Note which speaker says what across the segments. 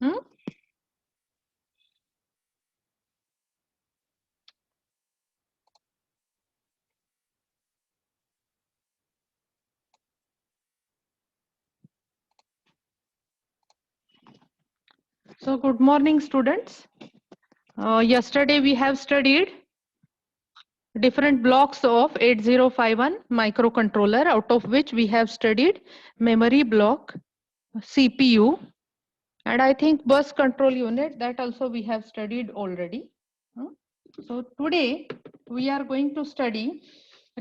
Speaker 1: Hmm? So good morning, students. Yesterday we have studied different blocks of 8051 microcontroller, out of which we have studied memory block, CPU, and I think bus control unit, that also we have studied already. So today we are going to study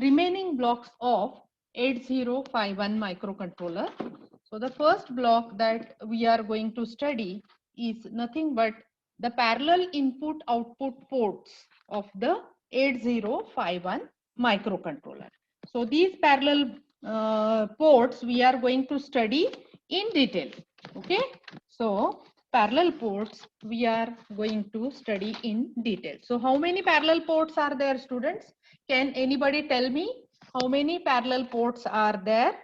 Speaker 1: remaining blocks of 8051 microcontroller. So the first block that we are going to study is nothing but the parallel input output ports of the 8051 microcontroller. So these parallel ports we are going to study in detail. Okay, so parallel ports we are going to study in detail. So how many parallel ports are there, students? Can anybody tell me how many parallel ports are there?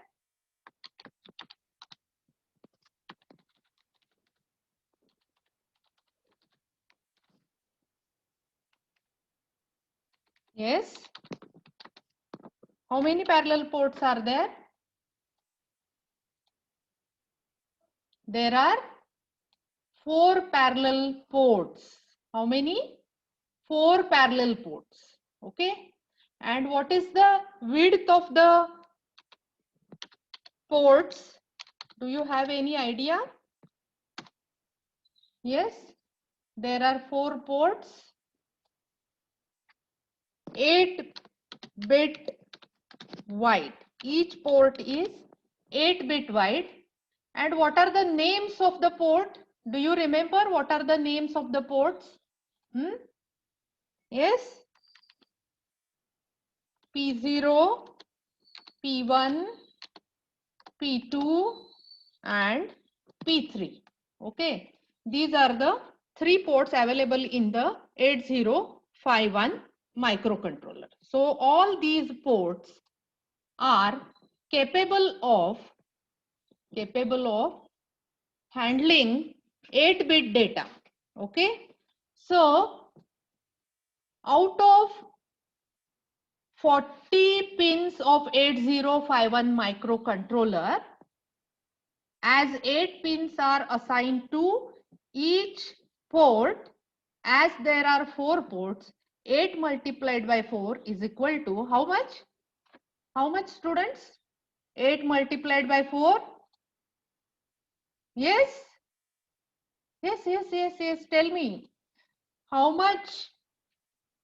Speaker 1: Yes. How many parallel ports are there? There are 4 parallel ports. How many? 4 parallel ports. Okay. And what is the width of the ports? Do you have any idea? Yes. There are 4 ports. 8-bit wide. Each port is 8-bit wide. And what are the names of the port? Do you remember what are the names of the ports? Yes. P0, P1, P2 and P3. Okay. These are the 3 ports available in the 8051 microcontroller. So all these ports are capable of handling 8-bit data. Okay. So out of 40 pins of 8051 microcontroller, as 8 pins are assigned to each port, as there are 4 ports, 8 multiplied by 4 is equal to how much? How much, students? 8 multiplied by 4? Yes? Yes. Tell me. How much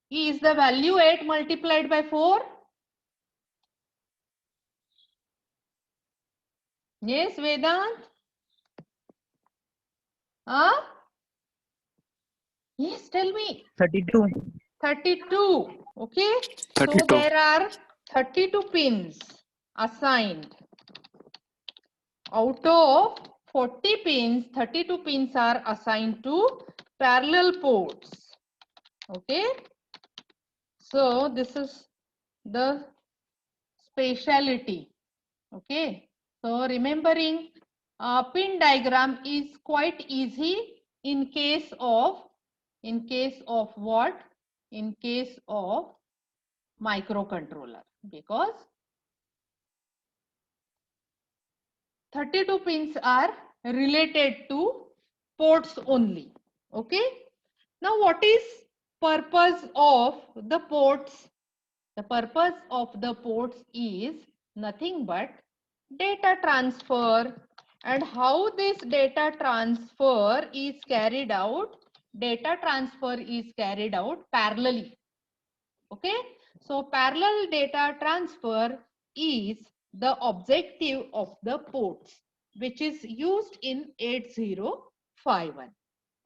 Speaker 1: is the value 8 multiplied by 4? Yes, Vedant? Huh? Yes, tell me.
Speaker 2: 32.
Speaker 1: 32. Okay.
Speaker 2: 32.
Speaker 1: So there are 32 pins assigned. Out of 40 pins, 32 pins are assigned to parallel ports. Okay. So this is the speciality. Okay. So remembering pin diagram is quite easy in case of what? In case of microcontroller, because 32 pins are related to ports only. Okay. Now what is purpose of the ports? The purpose of the ports is nothing but data transfer. And how this data transfer is carried out? Data transfer is carried out parallelly. Okay. So parallel data transfer is the objective of the ports, which is used in 8051.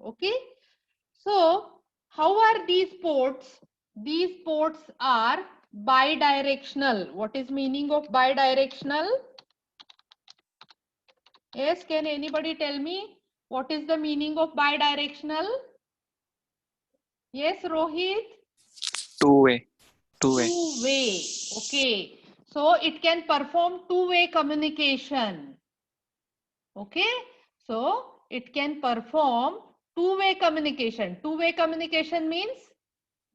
Speaker 1: Okay. So how are these ports? These ports are bidirectional. What is meaning of bidirectional? Yes, can anybody tell me what is the meaning of bidirectional? Yes, Rohit?
Speaker 2: Two-way.
Speaker 1: Two-way. Okay. So it can perform two-way communication. Okay. So it can perform two-way communication. Two-way communication means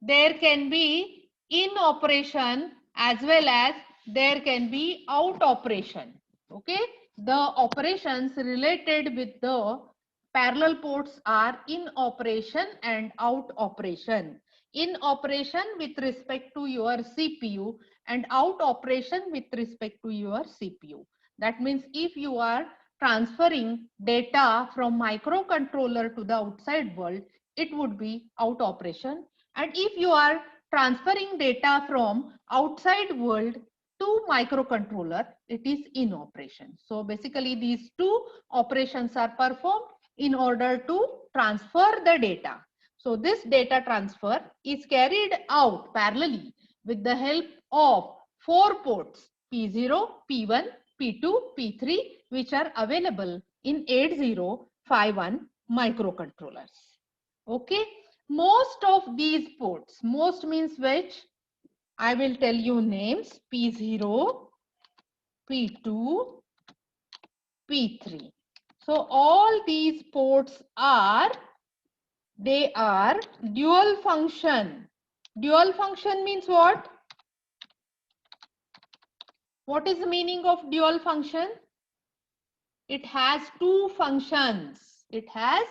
Speaker 1: there can be in operation as well as there can be out operation. Okay, the operations related with the parallel ports are in operation and out operation. In operation with respect to your CPU and out operation with respect to your CPU. That means if you are transferring data from microcontroller to the outside world, it would be out operation. And if you are transferring data from outside world to microcontroller, it is in operation. So basically these two operations are performed in order to transfer the data. So this data transfer is carried out parallelly with the help of 4 ports P0, P1, P2, P3, which are available in 8051 microcontrollers. Okay, most of these ports, most means which, I will tell you names: P0, P2, P3. So all these ports are, they are dual function. Dual function means what? What is the meaning of dual function? It has two functions. It has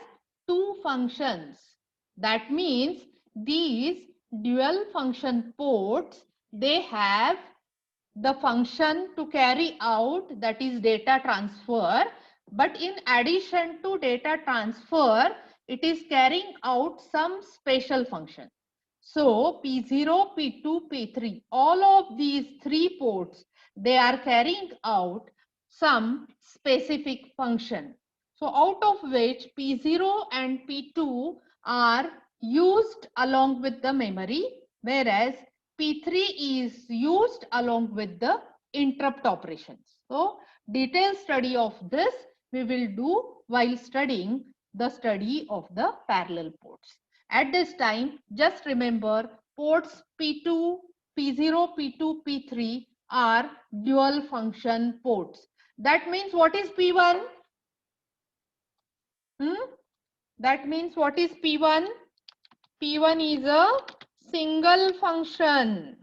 Speaker 1: two functions. That means these dual function ports, they have the function to carry out, that is data transfer. But in addition to data transfer, it is carrying out some special function. So P0, P2, P3, all of these three ports, they are carrying out some specific function. So out of which P0 and P2 are used along with the memory, whereas P3 is used along with the interrupt operations. So detailed study of this we will do while studying the study of the parallel ports. At this time, just remember ports P2, P0, P2, P3 are dual function ports. That means what is P1? That means what is P1? P1 is a single function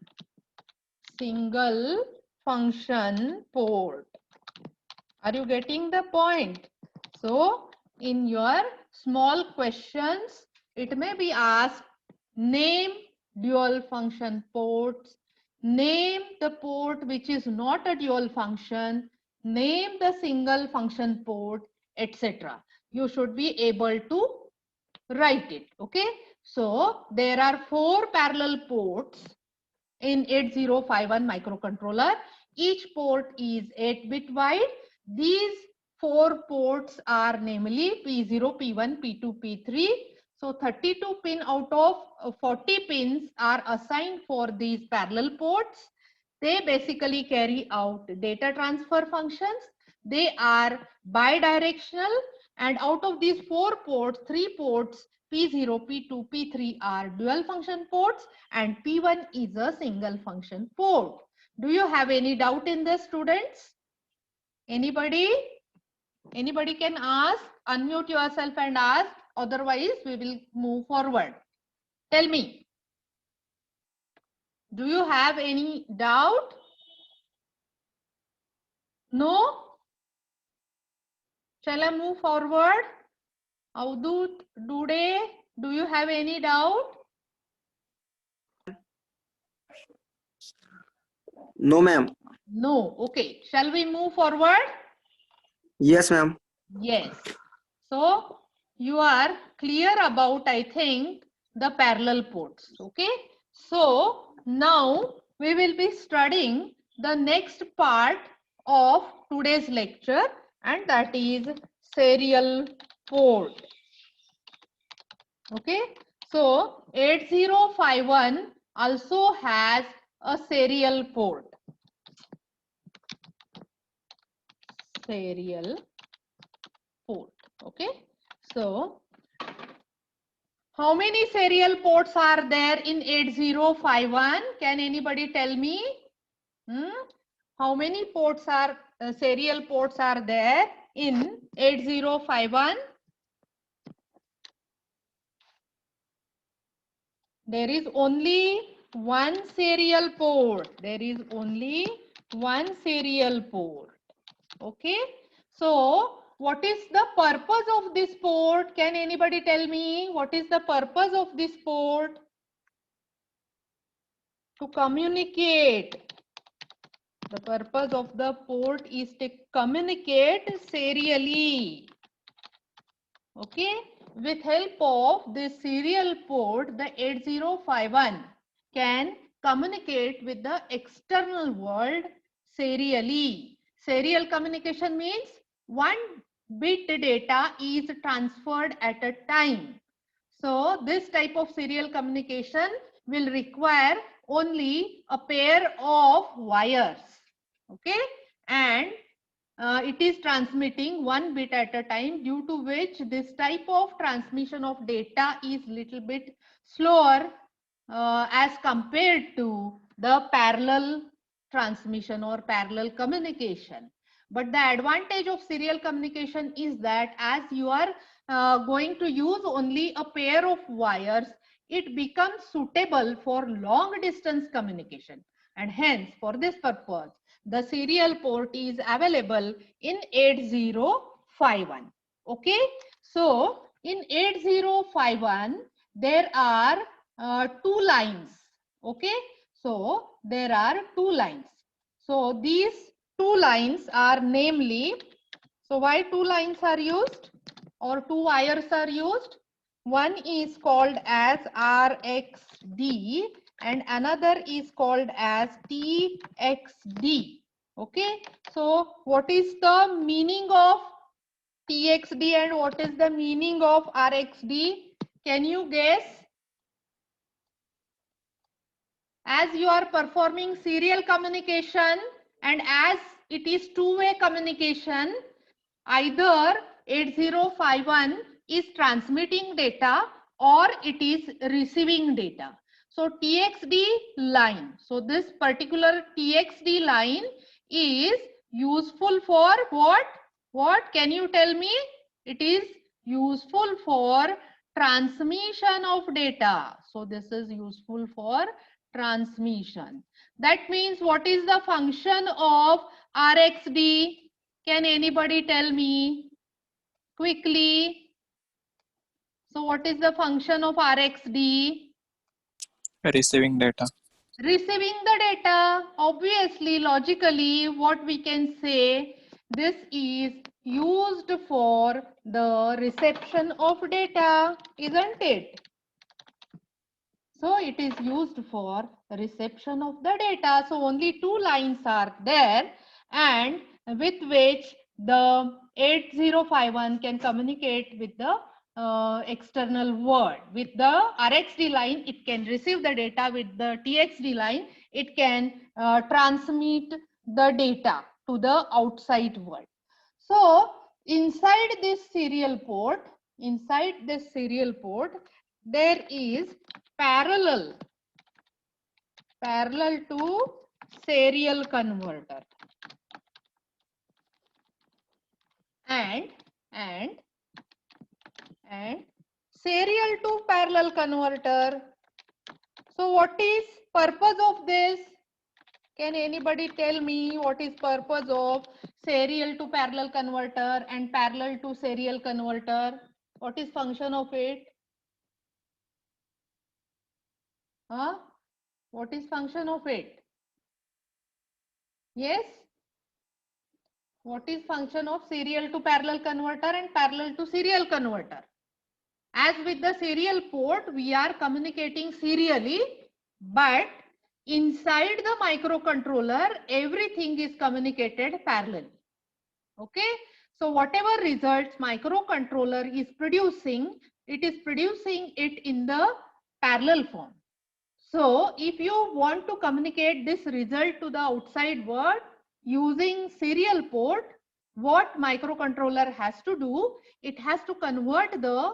Speaker 1: port. Are you getting the point? So in your small questions, it may be asked, name dual function ports, name the port which is not a dual function, name the single function port, etc. You should be able to write it. Okay, so there are 4 parallel ports in 8051 microcontroller. Each port is 8-bit wide. These 4 ports are namely P0, P1, P2, P3. So 32 pin out of 40 pins are assigned for these parallel ports. They basically carry out data transfer functions. They are bidirectional, and out of these 4 ports, 3 ports P0, P2, P3 are dual function ports and P1 is a single function port. Do you have any doubt in this, students? Anybody? Anybody can ask, unmute yourself and ask, otherwise we will move forward. Tell me, do you have any doubt? No? Shall I move forward? Avdut, Dude, do you have any doubt?
Speaker 3: No, ma'am.
Speaker 1: No. Okay. Shall we move forward?
Speaker 3: Yes, ma'am.
Speaker 1: Yes. So you are clear about, I think, the parallel ports. Okay. So now we will be studying the next part of today's lecture, and that is serial port. Okay. So 8051 also has a serial port. Serial port. Okay. So how many serial ports are there in 8051? Can anybody tell me? How many ports are serial ports are there in 8051? There is only one serial port. There is only one serial port. Okay. So what is the purpose of this port? Can anybody tell me what is the purpose of this port? To communicate. The purpose of the port is to communicate serially. Okay. With help of this serial port, the 8051 can communicate with the external world serially. Serial communication means one bit data is transferred at a time. So this type of serial communication will require only a pair of wires. Okay. And it is transmitting one bit at a time, due to which this type of transmission of data is little bit slower as compared to the parallel transmission or parallel communication. But the advantage of serial communication is that as you are going to use only a pair of wires, it becomes suitable for long distance communication, and hence for this purpose the serial port is available in 8051. Okay. So in 8051 there are two lines. Okay. So there are two lines. So these two lines are namely, so why two lines are used or two wires are used? One is called as RXD and another is called as TXD. Okay. So what is the meaning of TXD and what is the meaning of RXD? Can you guess? As you are performing serial communication and as it is two-way communication, either 8051 is transmitting data or it is receiving data. So TXD line. So this particular TXD line is useful for what? What can you tell me? It is useful for transmission of data. So this is useful for transmission. That means what is the function of RXD? Can anybody tell me quickly? So what is the function of RXD?
Speaker 2: Receiving data.
Speaker 1: Receiving the data. Obviously, logically, what we can say, this is used for the reception of data, isn't it? So it is used for reception of the data. So only two lines are there, and with which the 8051 can communicate with the external world. With the RXD line, it can receive the data. With the TXD line, it can transmit the data to the outside world. So inside this serial port, there is parallel to serial converter and serial to parallel converter. So what is purpose of this? Can anybody tell me what is purpose of serial to parallel converter and parallel to serial converter? What is function of it? Huh? What is function of it? Yes? What is function of serial to parallel converter and parallel to serial converter? As with the serial port, we are communicating serially, but inside the microcontroller, everything is communicated parallelly. Okay. So whatever results microcontroller is producing, it is producing it in the parallel form. So if you want to communicate this result to the outside world using serial port, what microcontroller has to do, it has to convert the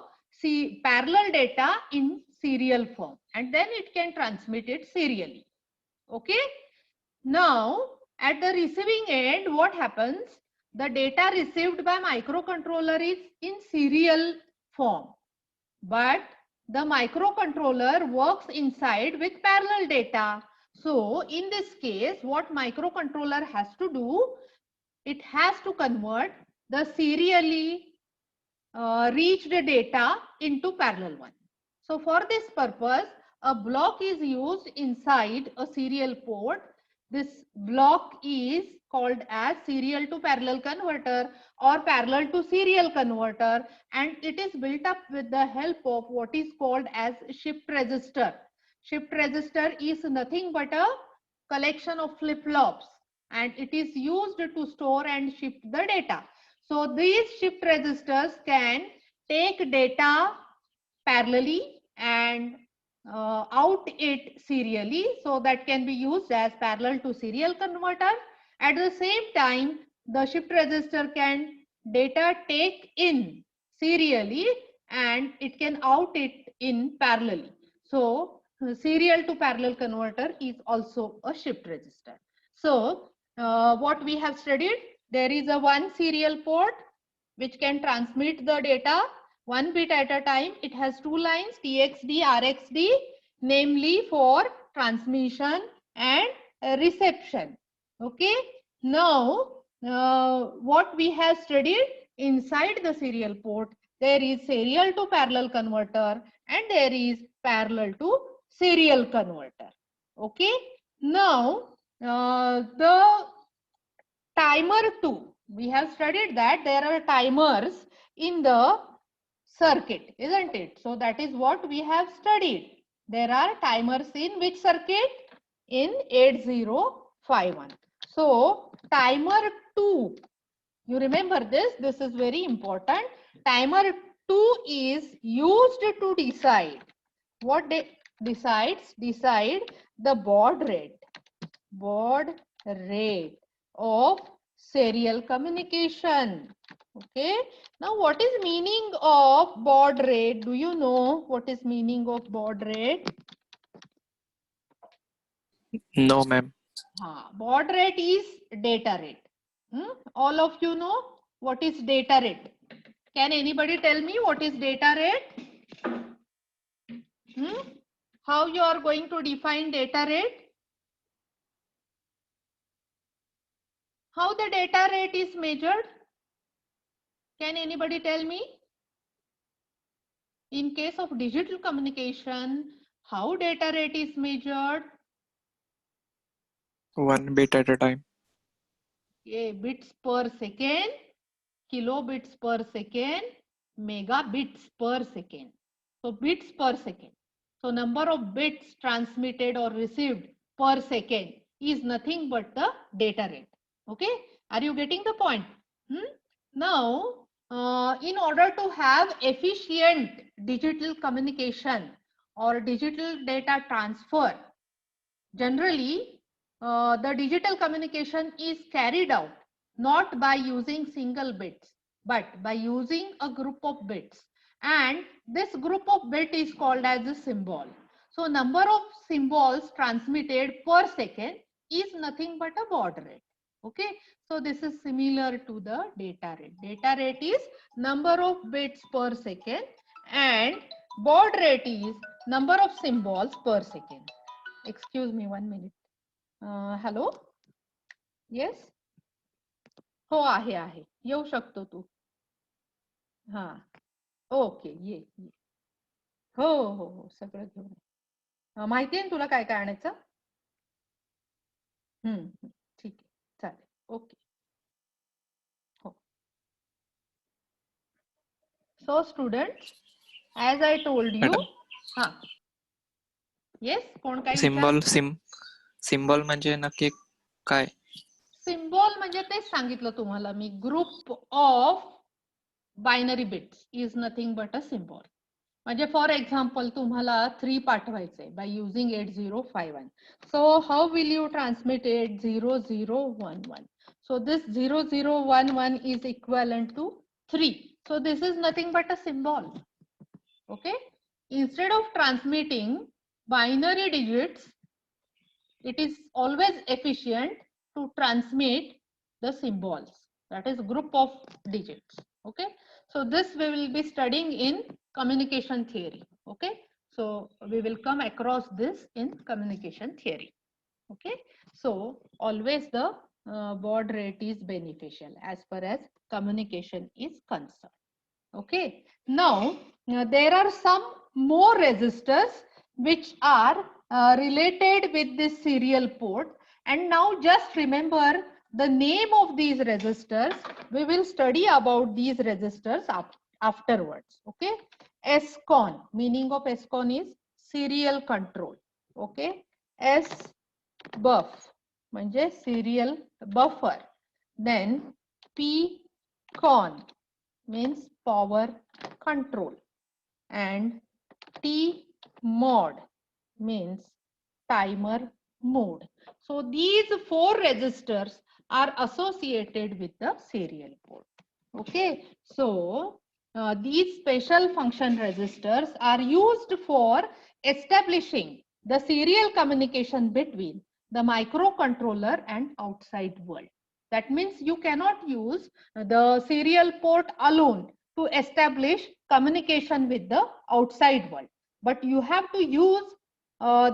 Speaker 1: parallel data in serial form and then it can transmit it serially. Okay. Now at the receiving end, what happens? The data received by microcontroller is in serial form, but the microcontroller works inside with parallel data. So in this case, what microcontroller has to do, it has to convert the serially reached data into parallel one. So for this purpose, a block is used inside a serial port. This block is called as serial to parallel converter or parallel to serial converter, and it is built up with the help of what is called as shift register. Shift register is nothing but a collection of flip-flops, and it is used to store and shift the data. So these shift registers can take data parallelly and out it serially, so that can be used as parallel to serial converter. At the same time, the shift register can data take in serially and it can out it in parallelly. So serial to parallel converter is also a shift register. So what we have studied, there is a one serial port which can transmit the data one bit at a time. It has two lines, TXD, RXD, namely for transmission and reception. Okay. Now, what we have studied, inside the serial port, there is serial to parallel converter and there is parallel to serial converter. Okay. Now, the timer 2. We have studied that there are timers in the circuit, isn't it? So that is what we have studied. There are timers in which circuit? In 8051. So timer 2, you remember this, this is very important. Timer 2 is used to decide. What decides? Decide the baud rate of serial communication. Okay. Now, what is meaning of baud rate? Do you know what is meaning of baud rate?
Speaker 2: No, ma'am.
Speaker 1: Baud rate is data rate. All of you know what is data rate. Can anybody tell me what is data rate? How you are going to define data rate? How the data rate is measured? Can anybody tell me? In case of digital communication, how data rate is measured?
Speaker 2: 1 bit at a time.
Speaker 1: Bits per second, kilobits per second, megabits per second. So bits per second. So number of bits transmitted or received per second is nothing but the data rate. Okay, are you getting the point? Now, in order to have efficient digital communication or digital data transfer, generally the digital communication is carried out not by using single bits, but by using a group of bits, and this group of bit is called as a symbol. So number of symbols transmitted per second is nothing but a baud rate. Okay, so this is similar to the data rate. Data rate is number of bits per second and baud rate is number of symbols per second. Excuse me 1 minute. Hello? Yes? हो आहे येऊ शकतो तू. हा okay ये हो हो हो सगळं घेऊन माहिती आहे तुला काय काय आणायचं? ठीक आहे चालेल ओके हो. So students, as I told you, yes, कोण काय
Speaker 2: सिम्बॉल म्हणजे नक्की काय?
Speaker 1: सिम्बॉल म्हणजे तेच सांगितलं तुम्हाला मी, group of binary bits is nothing but a symbol. म्हणजे फॉर एक्झाम्पल तुम्हाला 3 पाठवायचंय by using 8051. So how will you transmit 8011? So this 0011 is equivalent to 3. So this is nothing but a symbol. Okay. Instead of transmitting binary digits, it is always efficient to transmit the symbols, that is group of digits. Okay. So this we will be studying in communication theory. Okay, so we will come across this in communication theory. Okay, so always the baud rate is beneficial as far as communication is concerned. Okay, now there are some more resistors which are related with this serial port, and now just remember the name of these resistors. We will study about these resistors afterwards. Okay, SCON, meaning of SCON is serial control. Okay, SBUF म्हणजे serial buffer. Then PCON means power control, and T mod means timer mode. So these four resistors are associated with the serial port. Okay, so these special function resistors are used for establishing the serial communication between the microcontroller and outside world. That means you cannot use the serial port alone to establish communication with the outside world, but you have to use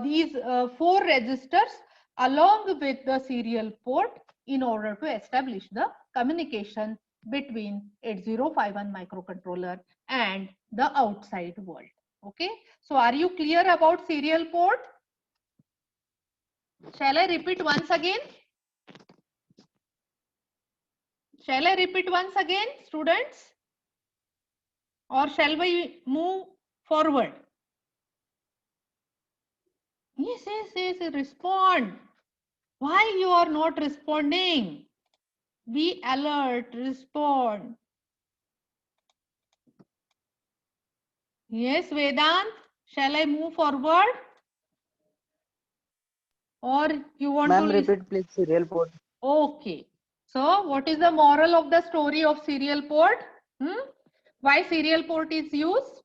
Speaker 1: these four resistors along with the serial port in order to establish the communication between 8051 microcontroller and the outside world. Okay, so are you clear about serial port? Shall I repeat once again? Shall I repeat once again, students? Or shall we move forward? Yes, respond. Why you are not responding? Be alert, respond. Yes, Vedant, shall I move forward? Or you want
Speaker 4: Ma'am,
Speaker 1: to
Speaker 4: repeat please serial port.
Speaker 1: Okay. So what is the moral of the story of serial port? Why serial port is used?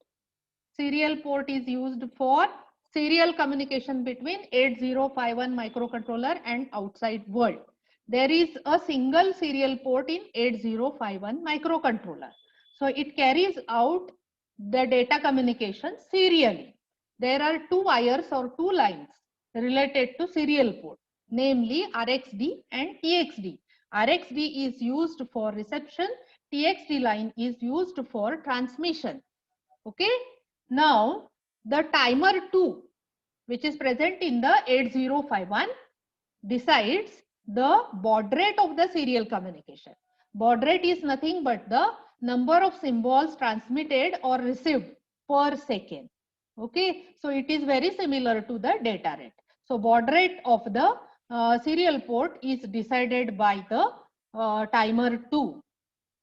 Speaker 1: Serial port is used for serial communication between 8051 microcontroller and outside world. There is a single serial port in 8051 microcontroller. So it carries out the data communication serially. There are two wires or two lines related to serial port, namely RxD and TxD. RxD is used for reception, TxD line is used for transmission. Okay. Now, the timer 2, which is present in the 8051, decides the baud rate of the serial communication. Baud rate is nothing but the number of symbols transmitted or received per second. Okay, so it is very similar to the data rate. So baud rate of the serial port is decided by the timer 2.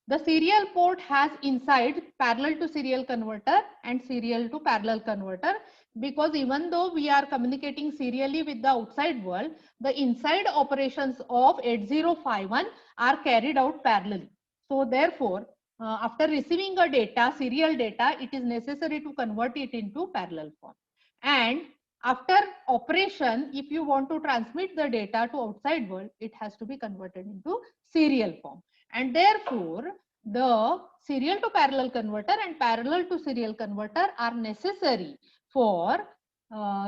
Speaker 1: The serial port has inside parallel to serial converter and serial to parallel converter, because even though we are communicating serially with the outside world, the inside operations of 8051 are carried out parallelly. So therefore, after receiving a data, serial data, it is necessary to convert it into parallel form. And after operation, if you want to transmit the data to outside world, it has to be converted into serial form. And therefore, the serial to parallel converter and parallel to serial converter are necessary for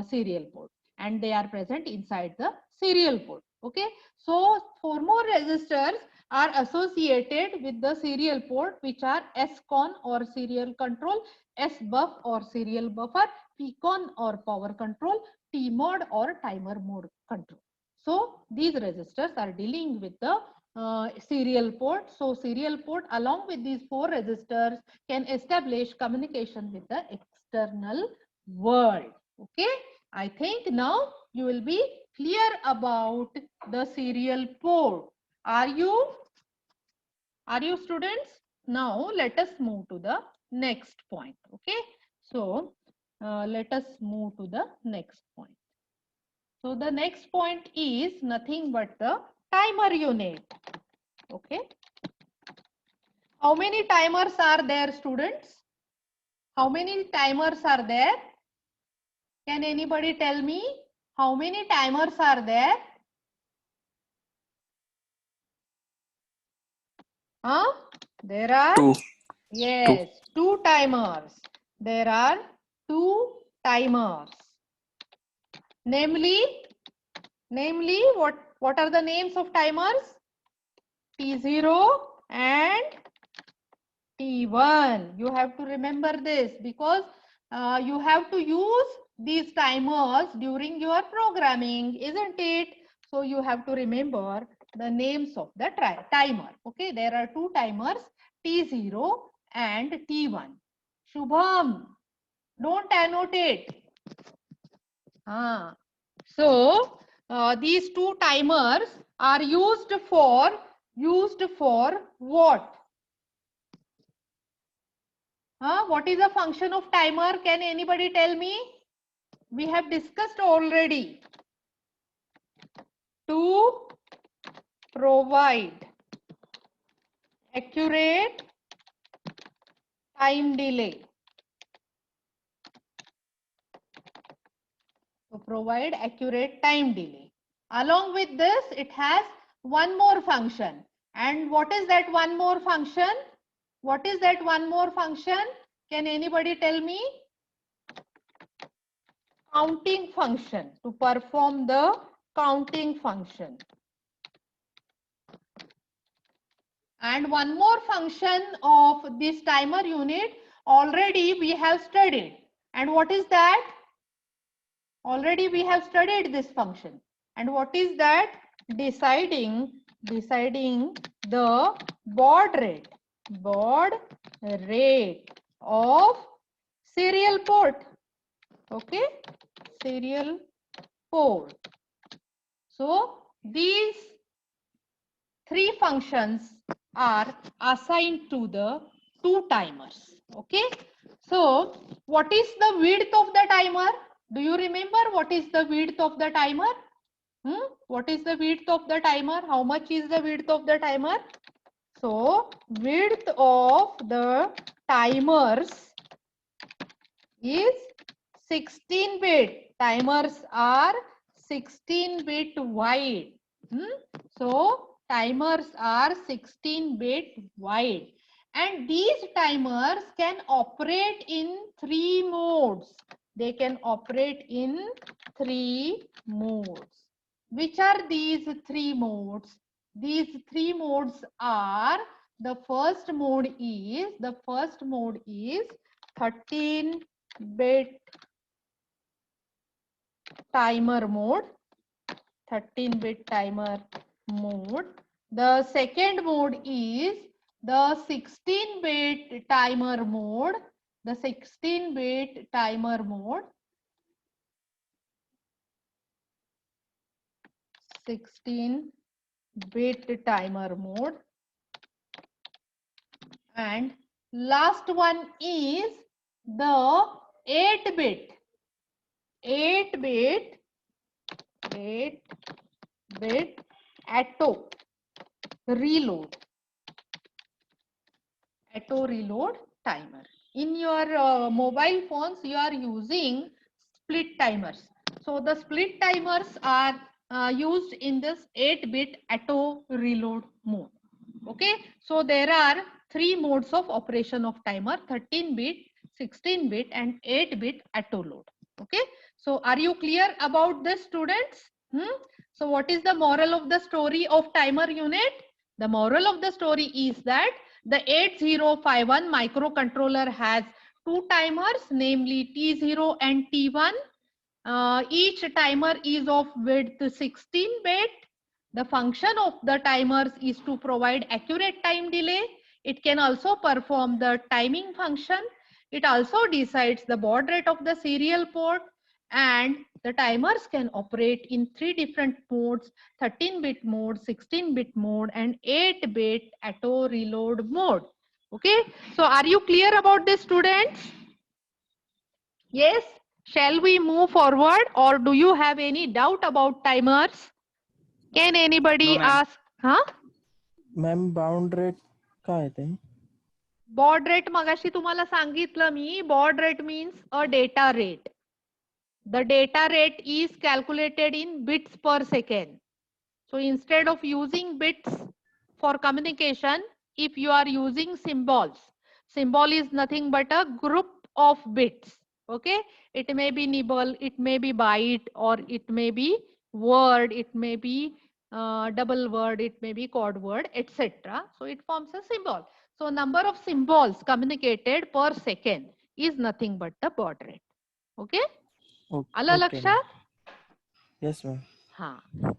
Speaker 1: serial port, and they are present inside the serial port. Okay, so 4 more resistors are associated with the serial port, which are SCON or serial control, SBUF or serial buffer, PCON or power control, TMOD or timer mode control. So these resistors are dealing with the serial port. So serial port along with these 4 resistors can establish communication with the external world. Okay, I think now you will be clear about the serial port. Are you students? Now let us move to the next point. Okay, so let us move to the next point. So the next point is nothing but the timer unit. Okay. How many timers are there, students? How many timers are there? Can anybody tell me how many timers are there? There are
Speaker 2: 2.
Speaker 1: yes, 2 timers. There are two timers. Namely, what are the names of timers? T0 and T1. You have to remember this because you have to use these timers during your programming, isn't it? So you have to remember the names of the timer. Okay, there are two timers, T0 and T1. Shubham, don't annotate. So these two timers are used for what? What is the function of timer? Can anybody tell me? We have discussed already. To provide accurate time delay. To provide accurate time delay. Along with this, it has one more function. And what is that one more function? What is that one more function? Can anybody tell me? Counting function. To perform the counting function. And one more function of this timer unit already we have studied. And what is that? Already we have studied this function. And what is that? Deciding the baud rate of serial port. Okay, serial port. So these three functions are assigned to the two timers. Okay, so what is the width of the timer? Do you remember what is the width of the timer? What is the width of the timer? How much is the width of the timer? So width of the timers is 16-bit. Timers are 16-bit wide. So timers are 16-bit wide. And these timers can operate in three modes. They can operate in three modes. Which are these three modes? These three modes are, the first mode is 13-bit timer mode. 13-bit timer mode. The second mode is the 16-bit timer mode. The 16-bit timer mode. 16-bit timer mode. And last one is the 8-bit auto reload timer. In your mobile phones, you are using split timers. So the split timers are used in this 8-bit auto reload mode. Okay, so there are three modes of operation of timer: 13-bit, 16-bit, and 8-bit auto load. Okay, so are you clear about this, students? So what is the moral of the story of timer unit? The moral of the story is that the 8051 microcontroller has two timers, namely T0 and T1. Each timer is of width 16-bit. The function of the timers is to provide accurate time delay. It can also perform the timing function. It also decides the baud rate of the serial port, and the timers can operate in three different modes: 13-bit mode, 16-bit mode, and 8-bit auto reload mode. Okay, so are you clear about this, students? Yes? Shall we move forward, or do you have any doubt about timers? Can anybody
Speaker 2: No, ma'am.
Speaker 1: ask? Huh?
Speaker 4: Ma'am bound rate काय ते?
Speaker 1: Baud rate मगाशी तुम्हाला सांगितलं मी. Baud rate means a data rate. The data rate is calculated in bits per second. So instead of using bits for communication, if you are using symbols, symbol is nothing but a group of bits. Okay, it may be nibble, it may be bite, or it may be word, it may be double word, it may be chord word, etc. So it forms a symbol. So number of symbols communicated per second is nothing but the baud rate. Okay, आलं
Speaker 4: Okay,
Speaker 1: लक्षात?
Speaker 4: yes ma'am.
Speaker 1: हा,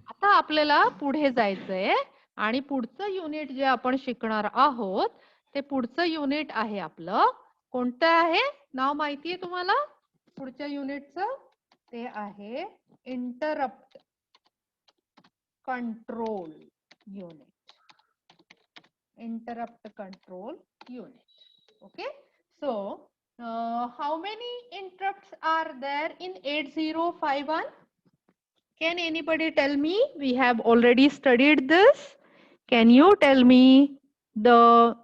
Speaker 1: आता आपल्याला पुढे जायचंय आणि पुढचं unit जे आपण शिकणार आहोत ते पुढचं युनिट आहे आपलं. कोणतं आहे? नाव माहितीये तुम्हाला पुढच्या युनिटचं? ते आहे interrupt control unit. Interrupt control unit. Okay, so how many interrupts are there in 8051? Can anybody tell me? We have already studied this. Can you tell me the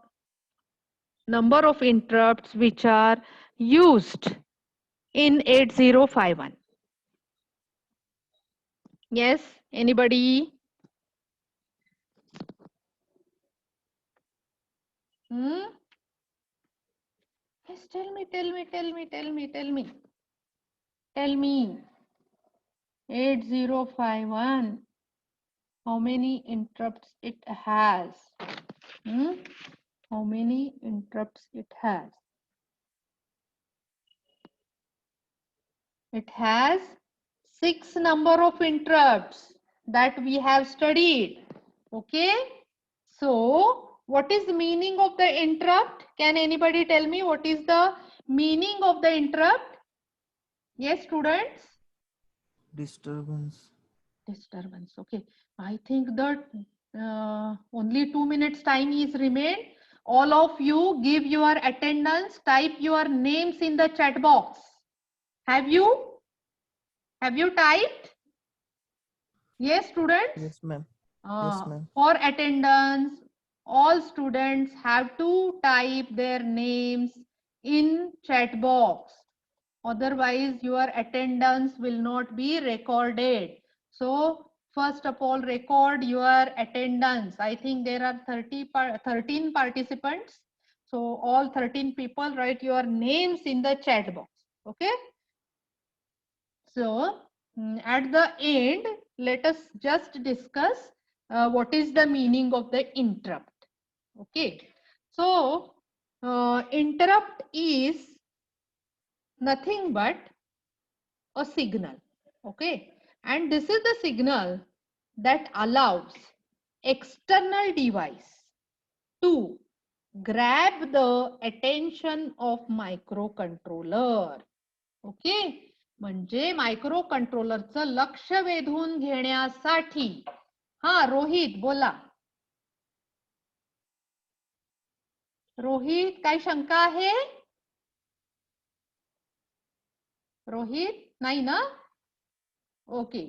Speaker 1: number of interrupts which are used in 8051? Yes, anybody? Yes, tell me. Tell me. 8051. How many interrupts it has? How many interrupts it has? It has 6 number of interrupts that we have studied. Okay. So what is the meaning of the interrupt? Can anybody tell me what is the meaning of the interrupt? Yes, students?
Speaker 4: Disturbance.
Speaker 1: Disturbance. Okay. I think that only 2 minutes time is remained. All of you give your attendance, type your names in the chat box. Have you? Have you typed? Yes, students?
Speaker 4: Yes ma'am. Yes ma'am.
Speaker 1: For attendance, all students have to type their names in chat box. Otherwise, your attendance will not be recorded. So, first of all, record your attendance. I think there are 13 participants. So, all 13 people write your names in the chat box. Okay. So, at the end, let us just discuss what is the meaning of the interrupt. Okay. So, interrupt is nothing but a signal. Okay. And this is the signal that allows external device to grab the attention of microcontroller. Okay. म्हणजे micro कंट्रोलरचं लक्ष वेधून घेण्यासाठी. हा, रोहित बोला. रोहित, काय शंका आहे? रोहित नाही ना? Okay.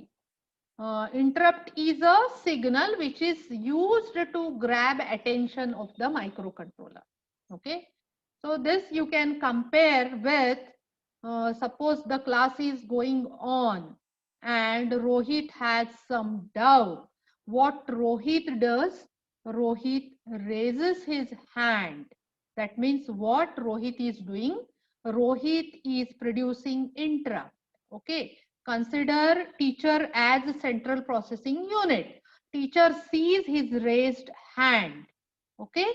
Speaker 1: Interrupt is a signal which is used to grab attention of the microcontroller. Okay. So this you can compare with suppose the class is going on and Rohit has some doubt. What Rohit does? Rohit raises his hand. That means what Rohit is doing? Rohit is producing interrupt. Okay. Consider teacher as a central processing unit. Teacher sees his raised hand. Okay.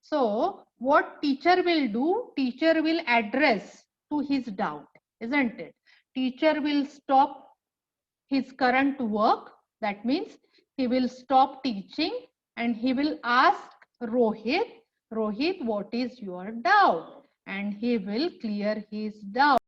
Speaker 1: So what teacher will do? Teacher will address to his doubt, isn't it? Teacher will stop his current work. That means he will stop teaching and he will ask Rohit, Rohit, what is your doubt? And he will clear his doubt.